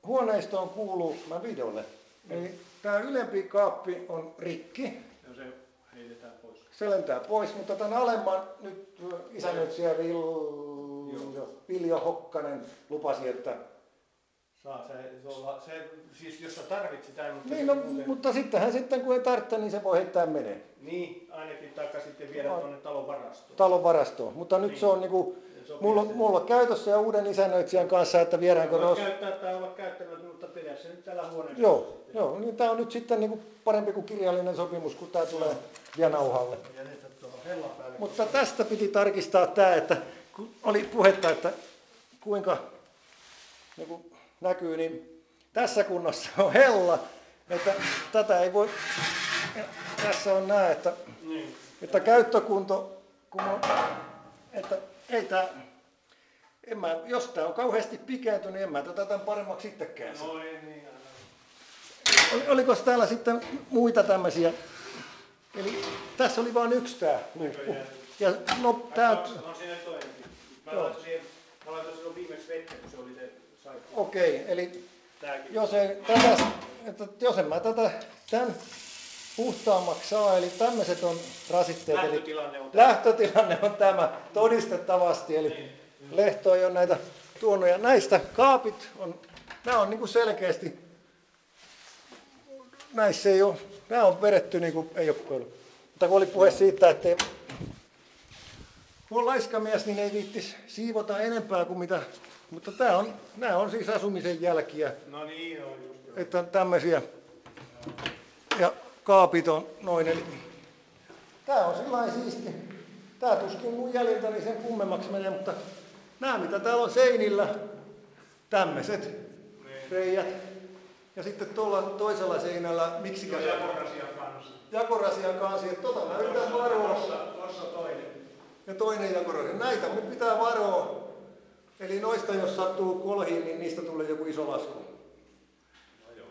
huoneistoon kuuluu, mä videolle, niin tää ylempi kaappi on rikki. No se heitetään pois. Se lentää pois, mutta tämän alemman nyt isännöitsijä Vilja Hokkanen lupasi, että... Saa se siis jos sä tarvit sitä, mutta... Niin, no, mutta sittenhän sitten kun ei tarvitse, niin se voi heittää menee. Niin, ainakin taikka sitten viedä tuonne talon varastoon. Talon varastoon, mutta nyt niin. Se on niinku... Mulla on käytössä ja uuden isännöitsijän kanssa, että viedäänkö... Voi käyttää tai olla käyttämättä, mutta pidä se nyt täällä huoneessa. Joo, niin tää on nyt sitten niinku parempi kuin kirjallinen sopimus, kun tää tulee vielä nauhalle. Mutta tästä piti tarkistaa tää, että kun oli puhetta, että kuinka niinku näkyy, niin tässä kunnossa on hella, että tätä ei voi... Tässä on nää, että käyttökunto, kun on, että ei tää, jos tää on kauheasti pikentynyt, niin en mä tätä tämän paremmaksi itsekään saa. No ei niin. Oliko täällä sitten muita tämmöisiä? Eli tässä oli vain yksi tää luukku. Ja no tää... On siinä toinenkin. Mä laitoin silloin viimeksi vettä, kun se oli se saikku. Okei, eli tääkin. jos en mä tätä tän puhtaammaksi saa, eli tämmöiset on rasitteet. Lähtötilanne on tämä todistettavasti, eli Lehto ei ole näitä tuonut. Ja näistä kaapit on, nämä on niin kuin selkeästi, näissä ei ole, nämä on vedetty niin kuin ei ole pöly. Mutta kun oli puhe siitä, että kun on laiskamies, niin ei viittisi siivota enempää kuin mitä, mutta nämä on siis asumisen jälkiä. No niin, on just. Että tämmöisiä. Ja kaapit on noin, eli tää on sillain siisti. Tää tuskin mun jäljiltä, niin sen kummemmaksi menee, mutta nämä mitä täällä on seinillä, tämmöiset reijät. Ja sitten tuolla toisella seinällä, miksikä se on? Jakorasia kansi, että tota mä yritän varoa. Tuossa toinen. Ja toinen jakorasia. Näitä mun pitää varoa. Eli noista jos sattuu kolhiin, niin niistä tulee joku iso lasku. No joo.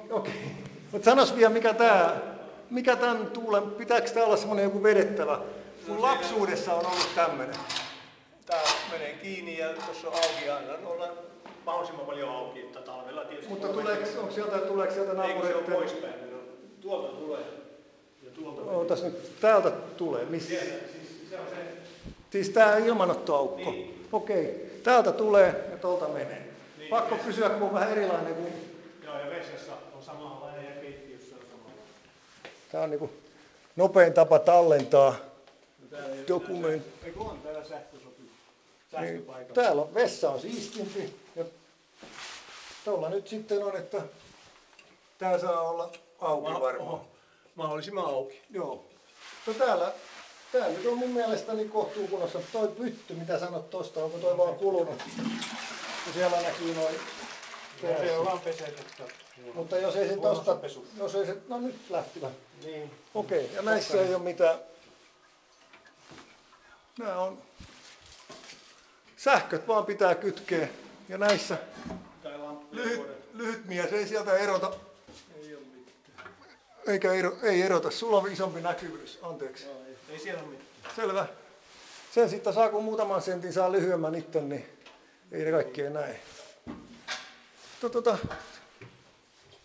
Okei. Mutta sanos vielä, mikä tämän tuulen, pitääkö tää olla semmoinen joku vedettävä? Mun lapsuudessa on ollut tämmönen. Tää menee kiinni ja tuossa on auki aina. Ollaan mahdollisimman paljon auki, että talvella tietysti. Mutta tuleeko sieltä naapureiden? Eikö se ole poispäin? No, tuolta tulee. Ja tuolta menee. Ootas nyt, täältä tulee. Missä? Siis se on se. Siis tää ilmanottoaukko. Niin. Okei. Täältä tulee ja tuolta menee. Niin, Pakko kysyä, kun on vähän erilainen kuin... Joo, ja vessassa on samanlainen ja keittiössä on samanlainen. Tää on niinku nopein tapa tallentaa dokumentti. Eikö on täällä sähkösopimus? Niin, täällä on, vessa on siistimpi. Ja tuolla nyt sitten on, että tää saa olla auki varmaan. Mahdollisimman auki. Joo. No tää nyt on mun mielestäni kohtuukunnossa. Toi pytty, mitä sanot tosta, onko toi vaan kulunut? Kun siellä näkyy noin. Se on vaan pesetettä. Mutta jos ei se tosta, no nyt lähtivä. Niin. Okei, ja näissä ei ole mitään. Nää on, sähköt vaan pitää kytkeä. Ja näissä lyhyt mies ei sieltä erota. Ei ole mitään. Ei erota, sulla on isompi näkyvyys, anteeksi. No, ei siellä ole mitään. Selvä. Sen sitten saa, kun muutaman sentin saa lyhyemmän itse, niin ei ne kaikkea näe.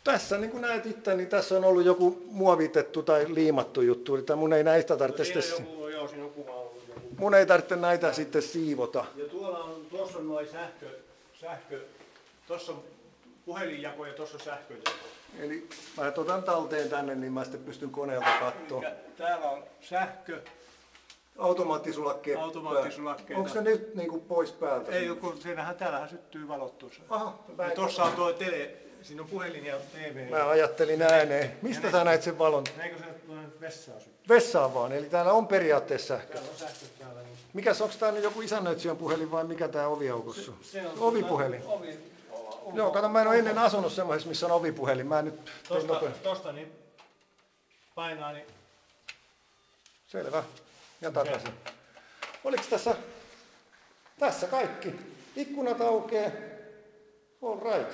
Tässä niin kuin näet itse, niin tässä on ollut joku muovitettu tai liimattu juttu. Että mun ei näistä tarvitse mun ei tarvitse näitä sitten siivota. Ja tuossa on noin sähkö. Tuossa on puhelinjako ja tuossa on sähköjako. Eli mä otan talteen tänne, niin mä sitten pystyn koneelta katsoa. Täällä on sähkö. Automaattisulakkeet. Onko se nyt niin kuin pois päältä? Ei, kun täällähän syttyy valot tuossa. Aha, ja tuossa on tuo siinä on puhelin ja TV. Mä ajattelin ääneen. Mistä sä näit sen valon? Eikö se vessaan syttyy? Vessaan vaan, eli täällä on periaatteessa sähkö. Täällä on sähkö täällä. Niin. Mikäs, onko tää nyt joku isännöitsijän puhelin vai mikä tää oviaukossa? Se on ovipuhelin. Joo, kato, mä en ole ennen asunut semmoisessa, missä on ovipuhelin. Mä nyt tosta niin painaa, niin... Selvä. Ja takaisin. Oliko tässä kaikki? Ikkunat aukeaa. All right.